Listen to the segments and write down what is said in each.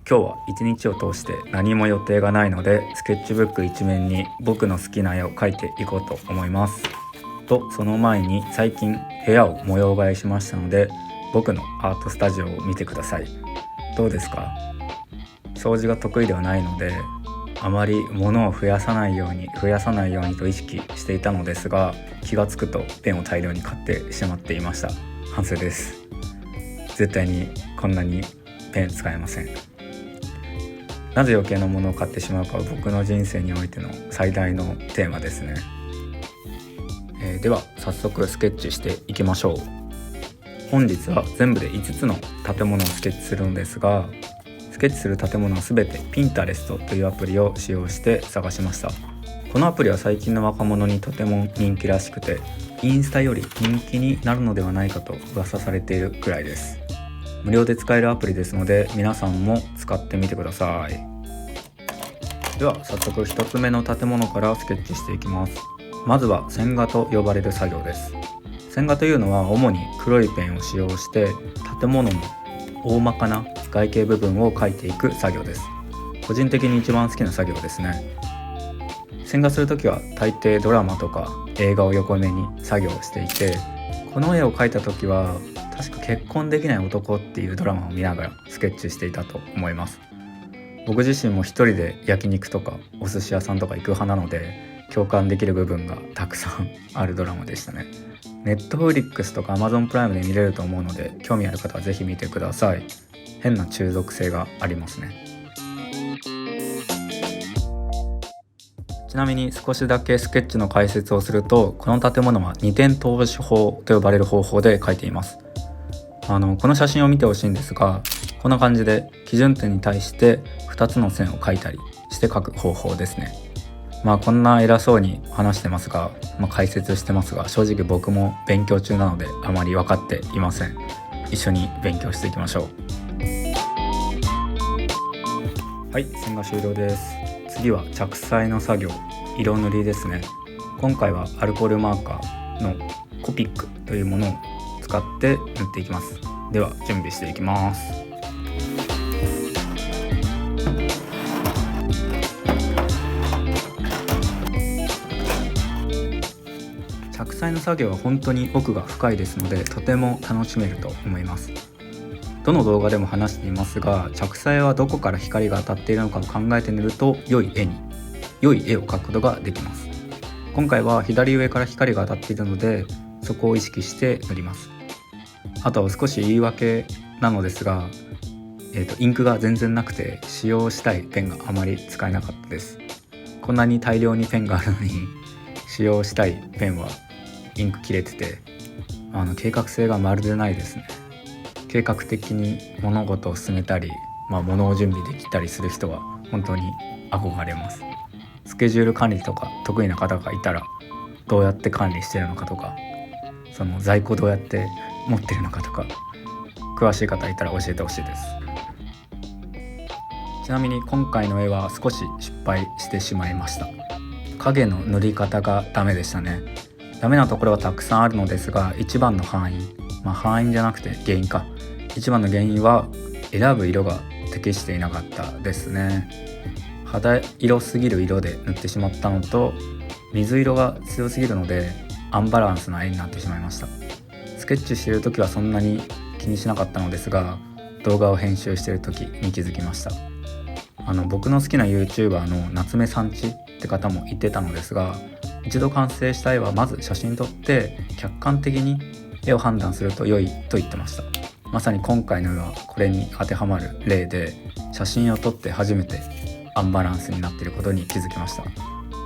今日は一日を通して何も予定がないので、スケッチブック一面に僕の好きな絵を描いていこうと思います。とその前に最近部屋を模様替えしましたので、僕のアートスタジオを見てください。どうですか？掃除が得意ではないので、あまり物を増やさないようにと意識していたのですが、気がつくとペンを大量に買ってしまっていました。反省です。絶対にこんなにペン使えません。なぜ余計なものを買ってしまうかは僕の人生においての最大のテーマですね。では早速スケッチしていきましょう。本日は全部で5つの建物をスケッチするのですが、スケッチする建物は全て Pinterest というアプリを使用して探しました。このアプリは最近の若者にとても人気らしくて、インスタより人気になるのではないかと噂されているくらいです。無料で使えるアプリですので、皆さんも使ってみてください。では早速1つ目の建物からスケッチしていきます。まずは線画と呼ばれる作業です。線画というのは主に黒いペンを使用して建物の大まかな外形部分を描いていく作業です。個人的に一番好きな作業ですね。線画するときは大抵ドラマとか映画を横目に作業していて、この絵を描いたときは確か結婚できない男っていうドラマを見ながらスケッチしていたと思います。僕自身も一人で焼肉とかお寿司屋さんとか行く派なので、共感できる部分がたくさんあるドラマでしたね。Netflix とか Amazon プライムで見れると思うので、興味ある方はぜひ見てください。変な中毒性がありますね。ちなみに少しだけスケッチの解説をすると、この建物は二点透視法と呼ばれる方法で描いています。この写真を見てほしいんですが、こんな感じで基準点に対して2つの線を描いたりして描く方法ですね。こんな偉そうに話してますが、解説してますが、正直僕も勉強中なのであまり分かっていません。一緒に勉強していきましょう。はい、線画終了です。次は着彩の作業、色塗りですね。今回はアルコールマーカーのコピックというものを使って塗っていきます。では準備していきます。着彩の作業は本当に奥が深いですので、とても楽しめると思います。どの動画でも話していますが、着彩はどこから光が当たっているのかを考えて塗ると良い絵を描くことができます。今回は左上から光が当たっているので、そこを意識して塗ります。あとは少し言い訳なのですが、インクが全然なくて使用したいペンがあまり使えなかったです。こんなに大量にペンがあるのに使用したいペンはインク切れてて、計画性がまるでないですね。計画的に物事を進めたり、物を準備できたりする人は本当に憧れます。スケジュール管理とか得意な方がいたら、どうやって管理してるのかとか、その在庫どうやって持ってるのかとか、詳しい方いたら教えてほしいです。ちなみに今回の絵は少し失敗してしまいました。影の塗り方がダメでしたね。ダメなところはたくさんあるのですが、一番の範囲じゃなくて原因か。一番の原因は選ぶ色が適していなかったですね。肌色すぎる色で塗ってしまったのと、水色が強すぎるのでアンバランスな絵になってしまいました。スケッチしている時はそんなに気にしなかったのですが、動画を編集している時に気づきました。僕の好きな YouTuber の夏目さんちって方も言ってたのですが、一度完成した絵はまず写真撮って客観的に絵を判断すると良いと言ってました。まさに今回の絵はこれに当てはまる例で、写真を撮って初めてアンバランスになっていることに気づきました。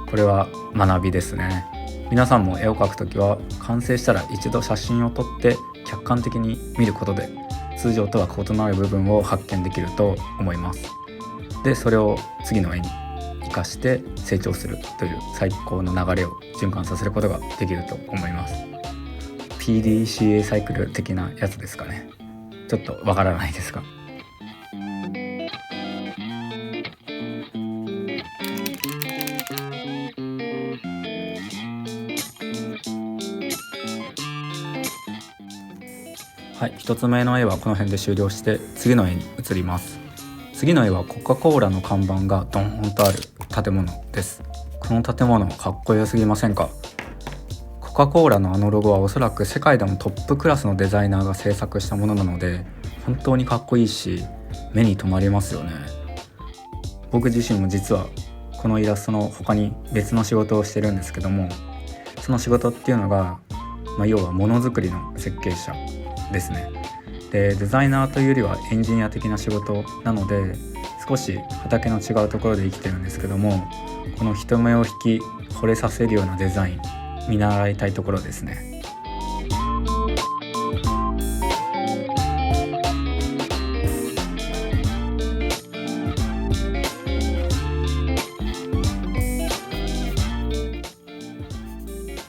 これは学びですね。皆さんも絵を描くときは完成したら一度写真を撮って客観的に見ることで、通常とは異なる部分を発見できると思います。で、それを次の絵に生かして成長するという最高の流れを循環させることができると思います。PDCA サイクル的なやつですかね。ちょっとわからないですか？はい、1つ目の絵はこの辺で終了して、次の絵に移ります。次の絵はコカ・コーラの看板がドーンとある建物です。この建物かっこよすぎませんか？コカ・コーラのあのロゴはおそらく世界でもトップクラスのデザイナーが制作したものなので、本当にかっこいいし目に留まりますよね。僕自身も実はこのイラストの他に別の仕事をしてるんですけども、その仕事っていうのが、要はものづくりの設計者ですね。で、デザイナーというよりはエンジニア的な仕事なので、少し畑の違うところで生きてるんですけども、この人目を引き惚れさせるようなデザイン見習いたいところですね。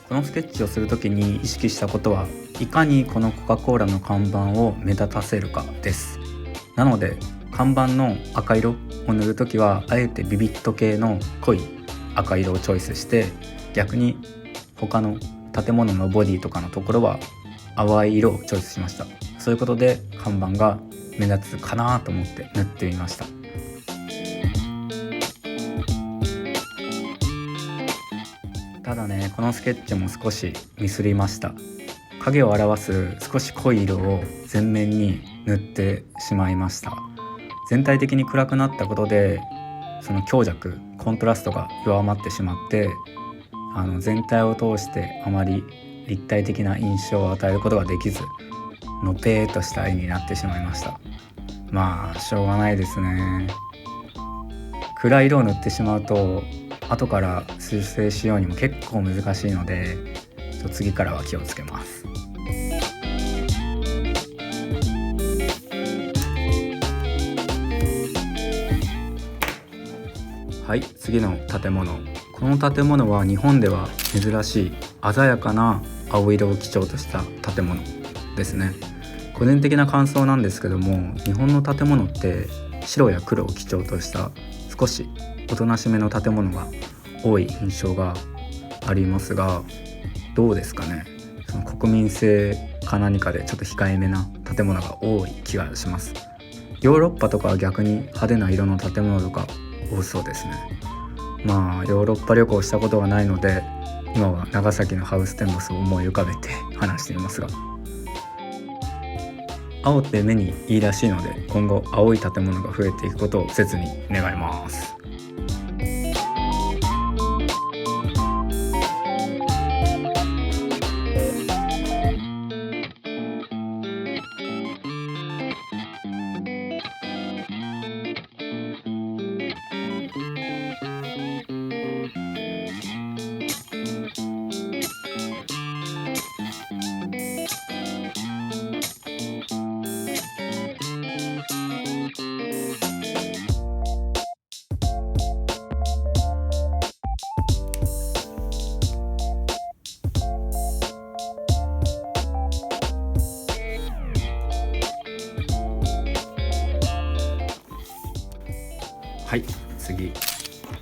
このスケッチをするときに意識したことは、いかにこのコカ・コーラの看板を目立たせるかです。なので看板の赤色を塗るときはあえてビビット系の濃い赤色をチョイスして、逆に他の建物のボディとかのところは淡い色をチョイスしました。そういうことで看板が目立つかなと思って塗ってみました。ただね、このスケッチも少しミスりました。影を表す少し濃い色を全面に塗ってしまいました。全体的に暗くなったことで、その強弱コントラストが弱まってしまって、全体を通してあまり立体的な印象を与えることができず、のぺーっとした絵になってしまいました。しょうがないですね。暗い色を塗ってしまうと後から修正しようにも結構難しいので、次からは気をつけます。はい、次の建物。この建物は日本では珍しい鮮やかな青色を基調とした建物ですね。個人的な感想なんですけども、日本の建物って白や黒を基調とした少しおとなしめの建物が多い印象がありますが、どうですかね。その国民性か何かでちょっと控えめな建物が多い気がします。ヨーロッパとかは逆に派手な色の建物とか多そうですね。ヨーロッパ旅行したことがないので、今は長崎のハウステンボスを思い浮かべて話していますが、青って目にいいらしいので、今後青い建物が増えていくことを切に願います。はい、次。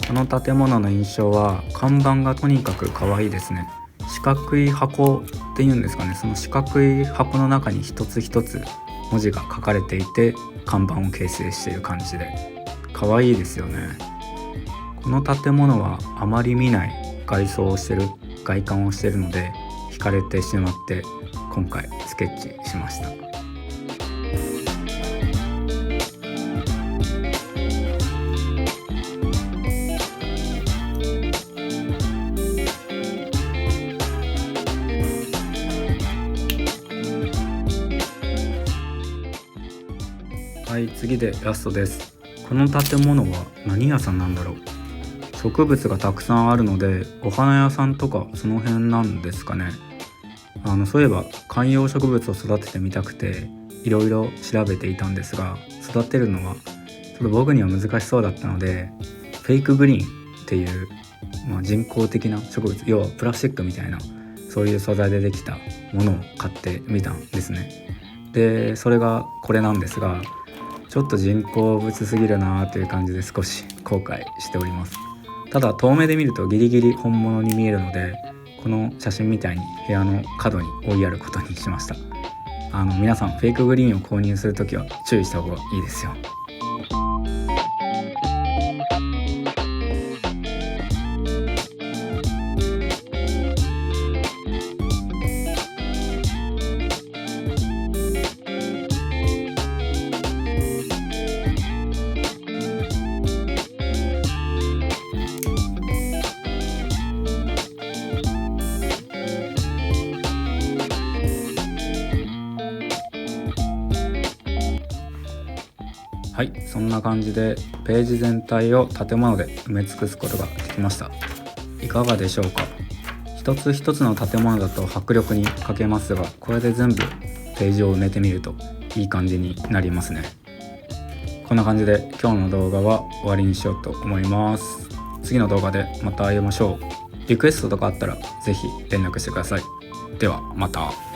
この建物の印象は看板がとにかく可愛いですね。四角い箱っていうんですかね。その四角い箱の中に一つ一つ文字が書かれていて、看板を形成している感じで可愛いですよね。この建物はあまり見ない外観をしているので惹かれてしまって、今回スケッチしました。はい、次でラストです。この建物は何屋さんなんだろう。植物がたくさんあるのでお花屋さんとかその辺なんですかね。そういえば観葉植物を育ててみたくていろいろ調べていたんですが、育てるのはちょっと僕には難しそうだったので、フェイクグリーンっていう、人工的な植物、要はプラスチックみたいなそういう素材でできたものを買ってみたんですね。で、それがこれなんですが、ちょっと人工物すぎるなという感じで少し後悔しております。ただ遠目で見るとギリギリ本物に見えるので、この写真みたいに部屋の角に置いてあることにしました。皆さんフェイクグリーンを購入するときは注意した方がいいですよ。はい、そんな感じでページ全体を建物で埋め尽くすことができました。いかがでしょうか。一つ一つの建物だと迫力に欠けますが、これで全部ページを埋めてみるといい感じになりますね。こんな感じで今日の動画は終わりにしようと思います。次の動画でまた会いましょう。リクエストとかあったらぜひ連絡してください。ではまた。